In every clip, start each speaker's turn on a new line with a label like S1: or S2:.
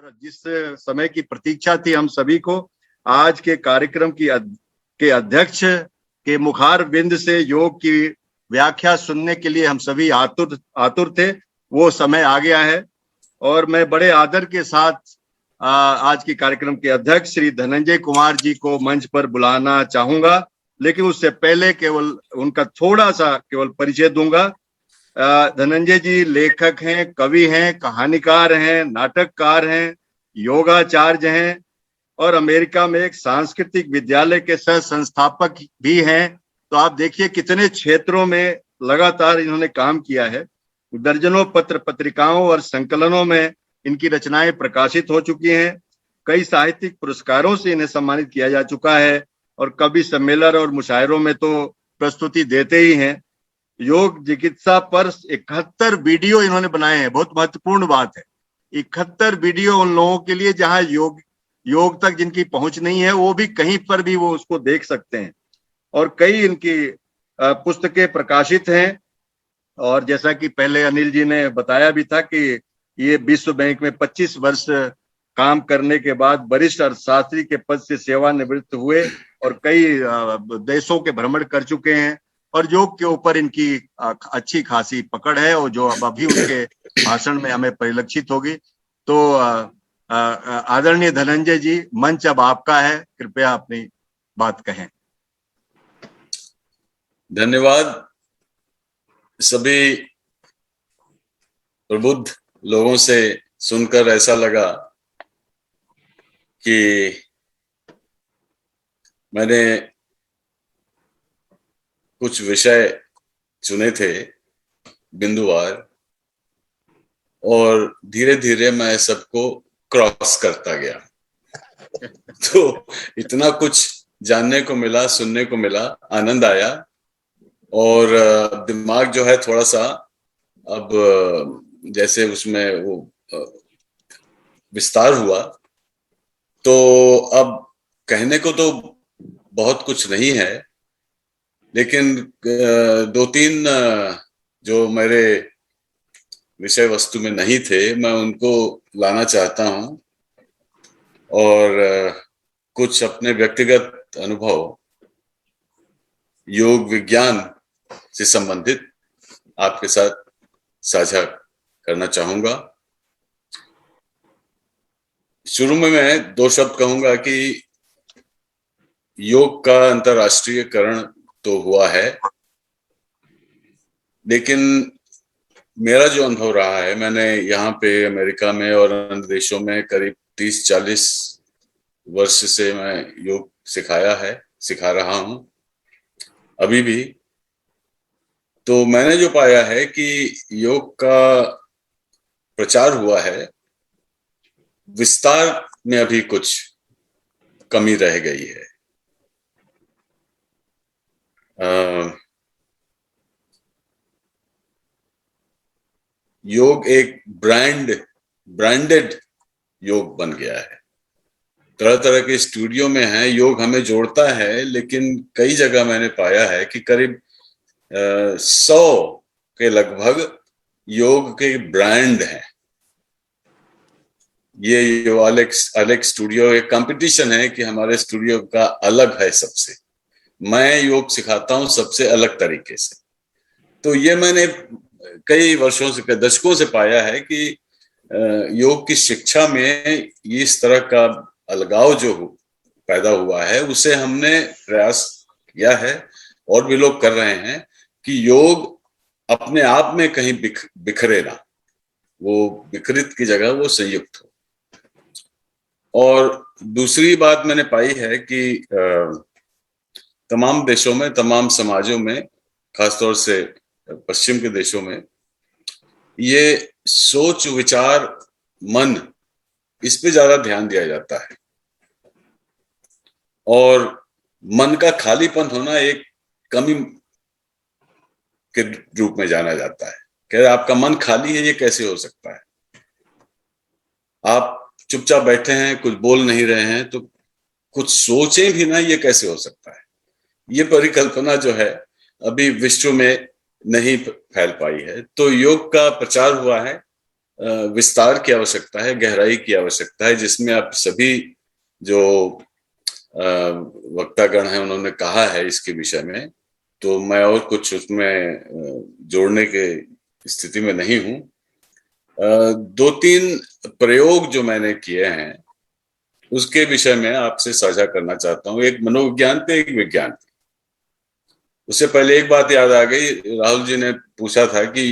S1: और जिस समय की प्रतीक्षा थी हम सभी को, आज के कार्यक्रम के अध्यक्ष के मुखार बिंद से योग की व्याख्या सुनने के लिए हम सभी आतुर थे। वो समय आ गया है और मैं बड़े आदर के साथ आज की कार्यक्रम के अध्यक्ष श्री धनंजय कुमार जी को मंच पर बुलाना चाहूंगा, लेकिन उससे पहले केवल उनका थोड़ा सा केवल परिचय दूंगा। धनंजय जी लेखक हैं, कवि हैं, कहानीकार हैं, नाटककार हैं, योगाचार्य हैं और अमेरिका में एक सांस्कृतिक विद्यालय के सह संस्थापक भी हैं। तो आप देखिए कितने क्षेत्रों में लगातार इन्होंने काम किया है। दर्जनों पत्र पत्रिकाओं और संकलनों में इनकी रचनाएं प्रकाशित हो चुकी हैं। कई साहित्यिक पुरस्कारों से इन्हें सम्मानित किया जा चुका है और कवि सम्मेलन और मुशायरों में तो प्रस्तुति देते ही हैं। योग चिकित्सा पर 71 वीडियो इन्होंने बनाए हैं। बहुत महत्वपूर्ण बात है, 71 वीडियो उन लोगों के लिए जहां योग तक जिनकी पहुंच नहीं है, वो भी कहीं पर भी वो उसको देख सकते हैं। और कई इनकी पुस्तकें प्रकाशित हैं। और जैसा कि पहले अनिल जी ने बताया भी था कि ये विश्व बैंक में 25 वर्ष काम करने के बाद वरिष्ठ अर्थशास्त्री के पद से सेवानिवृत्त हुए और कई देशों के भ्रमण कर चुके हैं और योग के ऊपर इनकी अच्छी खासी पकड़ है और जो अब अभी उनके भाषण में हमें परिलक्षित होगी। तो आदरणीय धनंजय जी, मंच अब आपका है, कृपया अपनी बात कहें।
S2: धन्यवाद। सभी प्रबुद्ध लोगों से सुनकर ऐसा लगा कि मैंने कुछ विषय चुने थे बिंदुवार और धीरे धीरे मैं सबको क्रॉस करता गया। तो इतना कुछ जानने को मिला, सुनने को मिला, आनंद आया और दिमाग जो है थोड़ा सा अब जैसे उसमें वो विस्तार हुआ। तो अब कहने को तो बहुत कुछ नहीं है, लेकिन दो तीन जो मेरे विषय वस्तु में नहीं थे, मैं उनको लाना चाहता हूं और कुछ अपने व्यक्तिगत अनुभव योग विज्ञान से संबंधित आपके साथ साझा करना चाहूंगा। शुरू में मैं दो शब्द कहूंगा कि योग का अंतर्राष्ट्रीयकरण तो हुआ है, लेकिन मेरा जो अनुभव रहा है, मैंने यहाँ पे अमेरिका में और अन्य देशों में करीब 30-40 वर्ष से मैं योग सिखा रहा हूं अभी भी। तो मैंने जो पाया है कि योग का प्रचार हुआ है, विस्तार में अभी कुछ कमी रह गई है। योग एक ब्रांडेड योग बन गया है। तरह तरह के स्टूडियो में है, योग हमें जोड़ता है, लेकिन कई जगह मैंने पाया है कि करीब 100 के लगभग योग के ब्रांड हैं। ये जो अलग स्टूडियो एक कंपटीशन है कि हमारे स्टूडियो का अलग है सबसे। मैं योग सिखाता हूं सबसे अलग तरीके से। तो ये मैंने कई वर्षों से, दशकों से पाया है कि योग की शिक्षा में इस तरह का अलगाव जो पैदा हुआ है, उसे हमने प्रयास किया है और भी लोग कर रहे हैं कि योग अपने आप में कहीं बिखरे ना, वो विकृत की जगह वो संयुक्त हो। और दूसरी बात मैंने पाई है कि तमाम देशों में, तमाम समाजों में, खासतौर से पश्चिम के देशों में, ये सोच, विचार, मन, इस पे ज्यादा ध्यान दिया जाता है और मन का खालीपन होना एक कमी के रूप में जाना जाता है। कि आपका मन खाली है, ये कैसे हो सकता है? आप चुपचाप बैठे हैं, कुछ बोल नहीं रहे हैं, तो कुछ सोचें भी ना, ये कैसे हो सकता है? ये परिकल्पना जो है अभी विश्व में नहीं फैल पाई है। तो योग का प्रचार हुआ है विस्तार की आवश्यकता है, गहराई की आवश्यकता है, जिसमें आप सभी जो वक्तागण हैं उन्होंने कहा है इसके विषय में, तो मैं और कुछ उसमें जोड़ने के स्थिति में नहीं हूं। दो तीन प्रयोग जो मैंने किए हैं उसके विषय में आपसे साझा करना चाहता हूं, एक मनोविज्ञान पे, एक विज्ञान पे। उससे पहले एक बात याद आ गई, राहुल जी ने पूछा था कि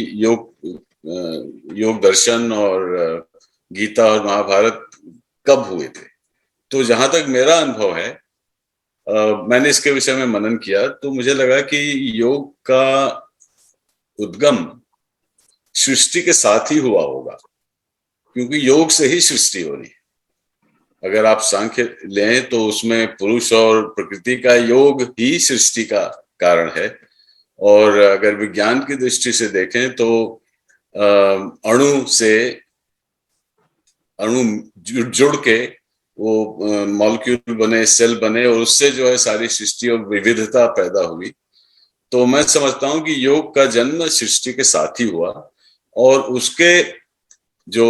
S2: योग दर्शन और गीता और महाभारत कब हुए थे। तो जहां तक मेरा अनुभव है, मैंने इसके विषय में मनन किया तो मुझे लगा कि योग का उद्गम सृष्टि के साथ ही हुआ होगा, क्योंकि योग से ही सृष्टि हो रही है। अगर आप सांख्य लें तो उसमें पुरुष और प्रकृति का योग ही सृष्टि का कारण है, और अगर विज्ञान की दृष्टि से देखें तो अणु जुड़ के वो मॉलिक्यूल बने, सेल बने, और उससे जो है सारी सृष्टि और विविधता पैदा हुई। तो मैं समझता हूं कि योग का जन्म सृष्टि के साथ ही हुआ, और उसके जो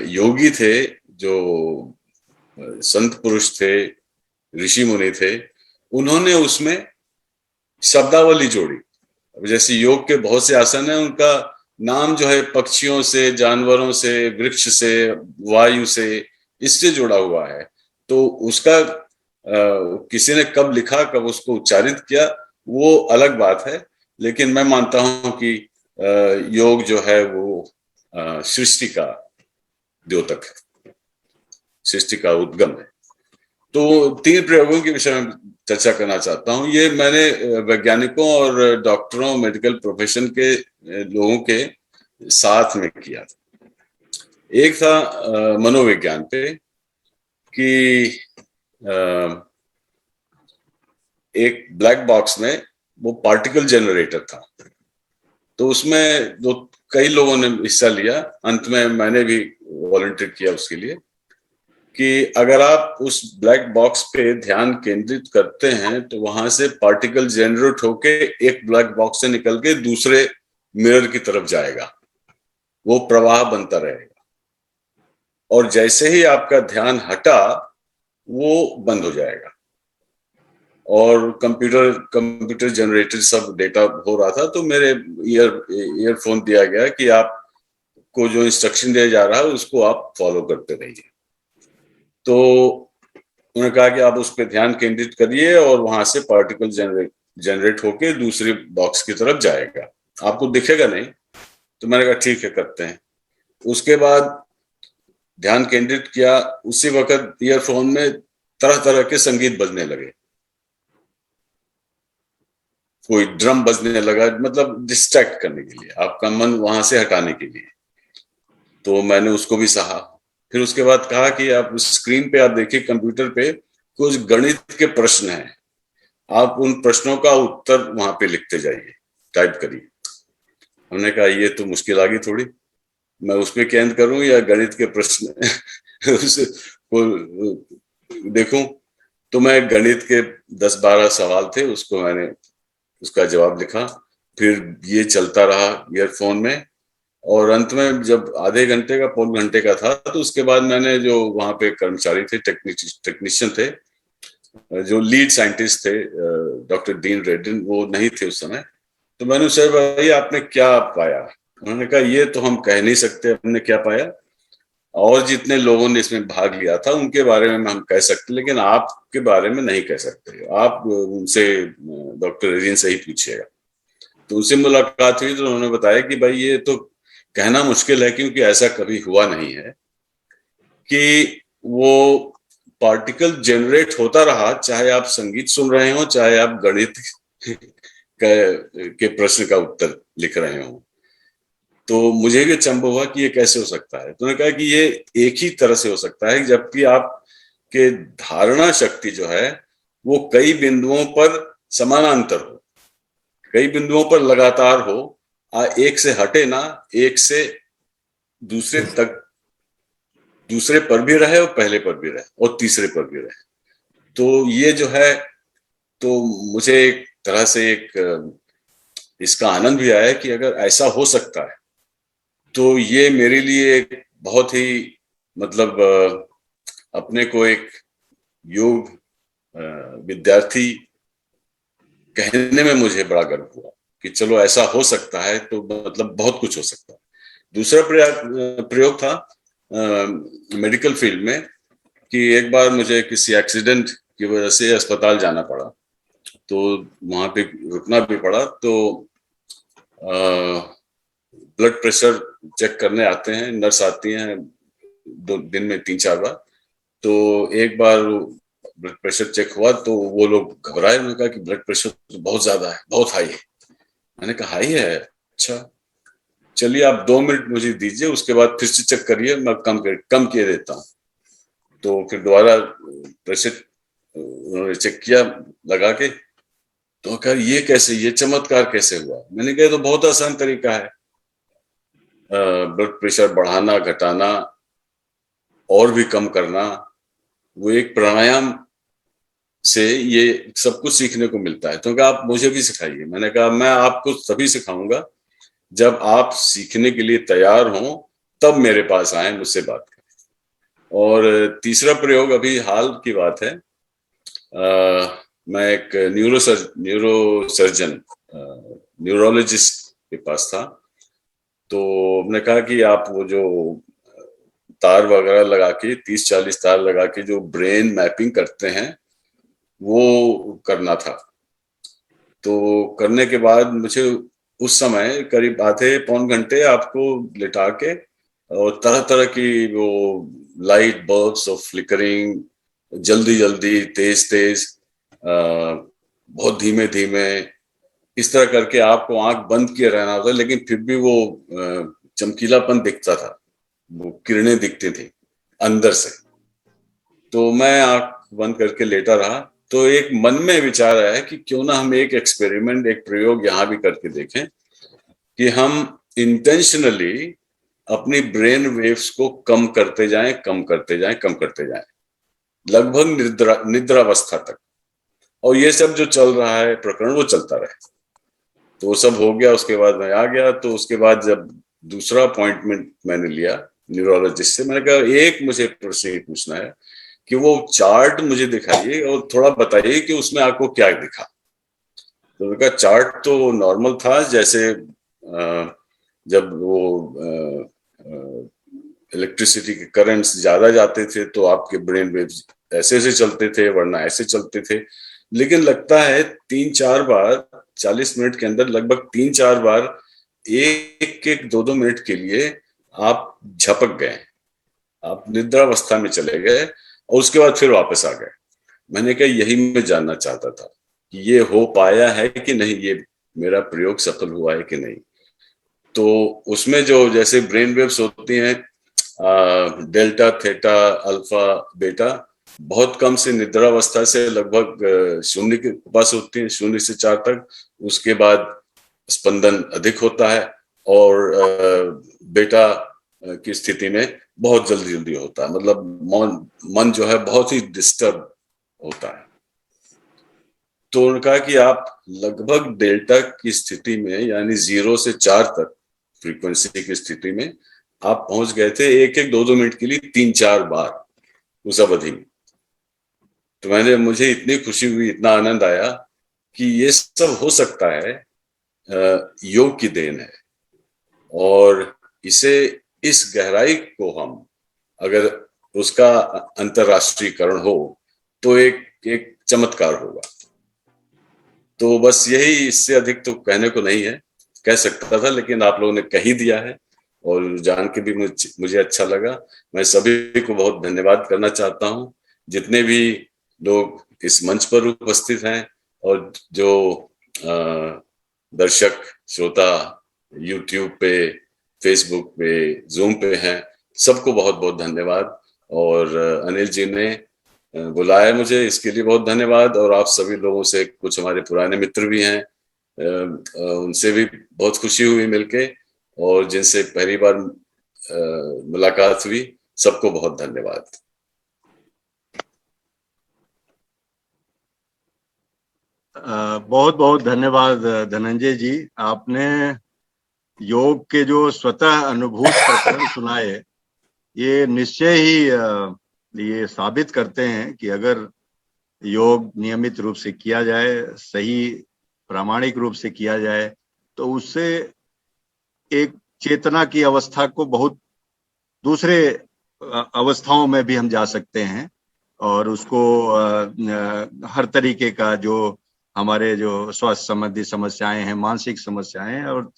S2: योगी थे, जो संत पुरुष थे, ऋषि मुनि थे, उन्होंने उसमें शब्दावली जोड़ी। जैसे योग के बहुत से आसन हैं, उनका नाम जो है पक्षियों से, जानवरों से, वृक्ष से, वायु से, इससे जुड़ा हुआ है। तो उसका किसी ने कब लिखा, कब उसको उच्चारित किया, वो अलग बात है, लेकिन मैं मानता हूं कि योग जो है वो सृष्टि का द्योतक है, सृष्टि का उद्गम है। तो तीन प्रयोगों के विषय में चर्चा करना चाहता हूं। ये मैंने वैज्ञानिकों और डॉक्टरों, मेडिकल प्रोफेशन के लोगों के साथ में किया था। एक था मनोविज्ञान पे, कि एक ब्लैक बॉक्स में वो पार्टिकल जनरेटर था, तो उसमें कई लोगों ने हिस्सा लिया, अंत में मैंने भी वॉलंटियर किया उसके लिए, कि अगर आप उस ब्लैक बॉक्स पे ध्यान केंद्रित करते हैं तो वहां से पार्टिकल जनरेट होके एक ब्लैक बॉक्स से निकल के दूसरे मिरर की तरफ जाएगा, वो प्रवाह बनता रहेगा, और जैसे ही आपका ध्यान हटा वो बंद हो जाएगा। और कंप्यूटर जनरेटेड सब डेटा हो रहा था, तो मेरे ईयरफोन दिया गया कि आपको जो इंस्ट्रक्शन दिया जा रहा है उसको आप फॉलो करते रहिए। तो उन्होंने कहा कि आप उस पर ध्यान केंद्रित करिए और वहां से पार्टिकल जनरेट होके दूसरे बॉक्स की तरफ जाएगा, आपको दिखेगा नहीं। तो मैंने कहा ठीक है, करते हैं। उसके बाद ध्यान केंद्रित किया, उसी वक्त ईयरफोन में तरह तरह के संगीत बजने लगे, कोई ड्रम बजने लगा, मतलब डिस्ट्रैक्ट करने के लिए, आपका मन वहां से हटाने के लिए। तो मैंने उसको भी सहा। फिर उसके बाद कहा कि आप स्क्रीन पे आप देखिए, कंप्यूटर पे कुछ गणित के प्रश्न हैं, आप उन प्रश्नों का उत्तर वहां पे लिखते जाइए, टाइप करिए। हमने कहा ये तो मुश्किल आ गई थोड़ी, मैं उस पर केंद्र करूं या गणित के प्रश्न देखूं। तो मैं गणित के 10-12 सवाल थे, उसको मैंने उसका जवाब लिखा, फिर ये चलता रहा ईयरफोन में, और अंत में जब आधे घंटे का, पौन घंटे का था, तो उसके बाद मैंने, जो वहां पे कर्मचारी थे, टेक्नीशियन थे, जो लीड साइंटिस्ट थे, डॉक्टर डीन रेडिन, वो नहीं थे उस समय, तो मैंने उससे भाई आपने क्या पाया? उन्होंने कहा ये तो हम कह नहीं सकते हमने क्या पाया, और जितने लोगों ने इसमें भाग लिया था उनके बारे में हम कह सकते, लेकिन आपके बारे में नहीं कह सकते, आप उनसे, डॉक्टर रेडिन से ही पूछिएगा। तो उनसे मुलाकात हुई तो उन्होंने बताया कि भाई ये तो कहना मुश्किल है, क्योंकि ऐसा कभी हुआ नहीं है कि वो पार्टिकल जनरेट होता रहा, चाहे आप संगीत सुन रहे हो, चाहे आप गणित के प्रश्न का उत्तर लिख रहे हो। तो मुझे भी अचंभ हुआ कि ये कैसे हो सकता है। तो उन्होंने कहा कि ये एक ही तरह से हो सकता है, जबकि आपके धारणा शक्ति जो है वो कई बिंदुओं पर समानांतर हो, कई बिंदुओं पर लगातार हो, एक से हटे ना, एक से दूसरे तक, दूसरे पर भी रहे और पहले पर भी रहे और तीसरे पर भी रहे। तो ये जो है, तो मुझे एक तरह से एक इसका आनंद भी आया कि अगर ऐसा हो सकता है तो ये मेरे लिए एक बहुत ही मतलब अपने को एक योग विद्यार्थी कहने में मुझे बड़ा गर्व हुआ कि चलो ऐसा हो सकता है, तो मतलब बहुत कुछ हो सकता है। दूसरा प्रयोग था मेडिकल फील्ड में कि एक बार मुझे किसी एक्सीडेंट की वजह से अस्पताल जाना पड़ा, तो वहां पे रुकना भी पड़ा। तो ब्लड प्रेशर चेक करने आते हैं, नर्स आती हैं 2 दिन में 3-4 बार। तो एक बार ब्लड प्रेशर चेक हुआ तो वो लोग घबराए, उन्होंने कहा कि ब्लड प्रेशर तो बहुत ज्यादा है, बहुत हाई है। मैंने कहा हाई है, अच्छा चलिए आप 2 मिनट मुझे दीजिए, उसके बाद फिर से चेक करिए, मैं कम किए देता हूँ। तो फिर दोबारा प्रेशर उन्होंने चेक किया लगा के, तो कहा ये कैसे, ये चमत्कार कैसे हुआ? मैंने कहा तो बहुत आसान तरीका है, ब्लड प्रेशर बढ़ाना घटाना और भी कम करना, वो एक प्राणायाम से ये सब कुछ सीखने को मिलता है। तो कहा आप मुझे भी सिखाइए। मैंने कहा मैं आपको तभी सिखाऊंगा जब आप सीखने के लिए तैयार हों, तब मेरे पास आए, मुझसे बात करें। और तीसरा प्रयोग अभी हाल की बात है, मैं एक न्यूरो सर्जन न्यूरोलॉजिस्ट के पास था। तो हमने कहा कि आप वो जो तार वगैरह लगा के 30-40 तार लगा के जो ब्रेन मैपिंग करते हैं वो करना था। तो करने के बाद मुझे उस समय करीब आधे पौन घंटे आपको लिटा के और तरह तरह की वो लाइट बल्ब्स ऑफ फ्लिकरिंग, जल्दी जल्दी तेज तेज, बहुत धीमे धीमे, इस तरह करके आपको आंख बंद किए रहना होता, लेकिन फिर भी वो चमकीलापन दिखता था, वो किरणें दिखती थी अंदर से। तो मैं आंख बंद करके लेटा रहा, तो एक मन में विचार आया कि क्यों ना हम एक एक्सपेरिमेंट, एक प्रयोग यहाँ भी करके देखें कि हम इंटेंशनली अपनी ब्रेन वेव्स को कम करते जाएं, कम करते जाएं, कम करते जाएं, लगभग निद्रावस्था तक। और ये सब जो चल रहा है प्रकरण वो चलता रहे। तो वो सब हो गया, उसके बाद मैं आ गया। तो उसके बाद जब दूसरा अपॉइंटमेंट मैंने लिया न्यूरोलॉजिस्ट से, मैंने कहा एक मुझे प्रश्न पूछना है कि वो चार्ट मुझे दिखाइए और थोड़ा बताइए कि उसमें आपको क्या दिखा। तो उनका चार्ट तो नॉर्मल था, जैसे जब वो इलेक्ट्रिसिटी के करंट्स ज्यादा जाते थे तो आपके ब्रेन वेव्स ऐसे ऐसे चलते थे, वरना ऐसे चलते थे। लेकिन लगता है 3-4 बार 40 मिनट के अंदर लगभग 3-4 बार 1-1, 2-2 मिनट के लिए आप झपक गए, आप निद्रावस्था में चले गए और उसके बाद फिर वापस आ गए। मैंने कहा यही मैं जानना चाहता था कि ये हो पाया है कि नहीं, ये मेरा प्रयोग सफल हुआ है कि नहीं। तो उसमें जो जैसे ब्रेन वेव्स होती हैं, डेल्टा, थीटा, अल्फा, बीटा, बहुत कम से निद्रावस्था से लगभग 0 के पास होती है, 0 से 4 तक। उसके बाद स्पंदन अधिक होता है और बीटा की स्थिति में बहुत जल्दी जल्दी होता है, मतलब मन जो है बहुत ही डिस्टर्ब होता है। तो उन्होंने कहा कि आप लगभग डेल्टा की स्थिति में, यानी 0 से 4 तक फ्रीक्वेंसी की स्थिति में आप पहुंच गए थे 1-1, 2-2 मिनट के लिए 3-4 बार उस अवधि में। तो मुझे इतनी खुशी हुई, इतना आनंद आया कि ये सब हो सकता है, योग की देन है। और इसे, इस गहराई को हम अगर उसका अंतरराष्ट्रीयकरण हो तो एक एक चमत्कार होगा। तो बस यही, इससे अधिक तो कहने को नहीं है, कह सकता था लेकिन आप लोगों ने कह ही दिया है और जान के भी मुझे अच्छा लगा। मैं सभी को बहुत धन्यवाद करना चाहता हूँ, जितने भी लोग इस मंच पर उपस्थित हैं और जो दर्शक श्रोता यूट्यूब पे, फेसबुक पे, जूम पे हैं, सबको बहुत बहुत धन्यवाद। और अनिल जी ने बुलाया मुझे, इसके लिए बहुत धन्यवाद। और आप सभी लोगों से, कुछ हमारे पुराने मित्र भी हैं, उनसे भी बहुत खुशी हुई मिलके, और जिनसे पहली बार मुलाकात हुई, सबको बहुत धन्यवाद।
S1: बहुत बहुत धन्यवाद धनंजय जी। आपने योग के जो स्वतः अनुभूत प्रकरण सुनाए, ये निश्चय ही ये साबित करते हैं कि अगर योग नियमित रूप से किया जाए, सही प्रामाणिक रूप से किया जाए, तो उससे एक चेतना की अवस्था को बहुत दूसरे अवस्थाओं में भी हम जा सकते हैं, और उसको हर तरीके का जो हमारे जो स्वास्थ्य संबंधी समस्याएं हैं, मानसिक समस्याएं हैं और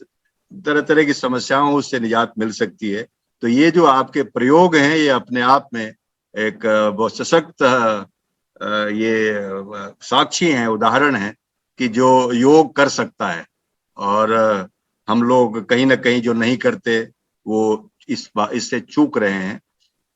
S1: तरह तरह की समस्याओं, उससे निजात मिल सकती है। तो ये जो आपके प्रयोग हैं, ये अपने आप में एक बहुत सशक्त ये साक्षी हैं, उदाहरण हैं कि जो योग कर सकता है। और हम लोग कहीं ना कहीं जो नहीं करते वो इससे चूक रहे हैं।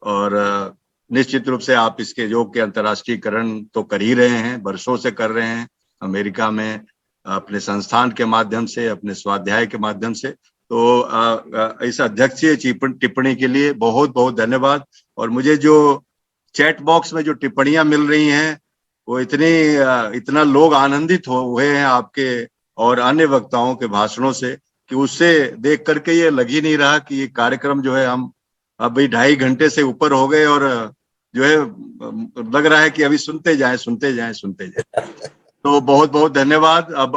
S1: और निश्चित रूप से आप इसके योग के अंतर्राष्ट्रीयकरण तो कर ही रहे हैं, वर्षों से कर रहे हैं, अमेरिका में अपने संस्थान के माध्यम से, अपने स्वाध्याय के माध्यम से। तो इस अध्यक्षीय टिप्पणी के लिए बहुत बहुत धन्यवाद। और मुझे जो चैट बॉक्स में जो टिप्पणियां मिल रही हैं, वो इतना लोग आनंदित हुए हैं आपके और अन्य वक्ताओं के भाषणों से, कि उससे देख करके ये लग ही नहीं रहा कि ये कार्यक्रम जो है हम अभी 2.5 घंटे से ऊपर हो गए, और जो है लग रहा है कि अभी सुनते जाएं। तो बहुत बहुत धन्यवाद। अब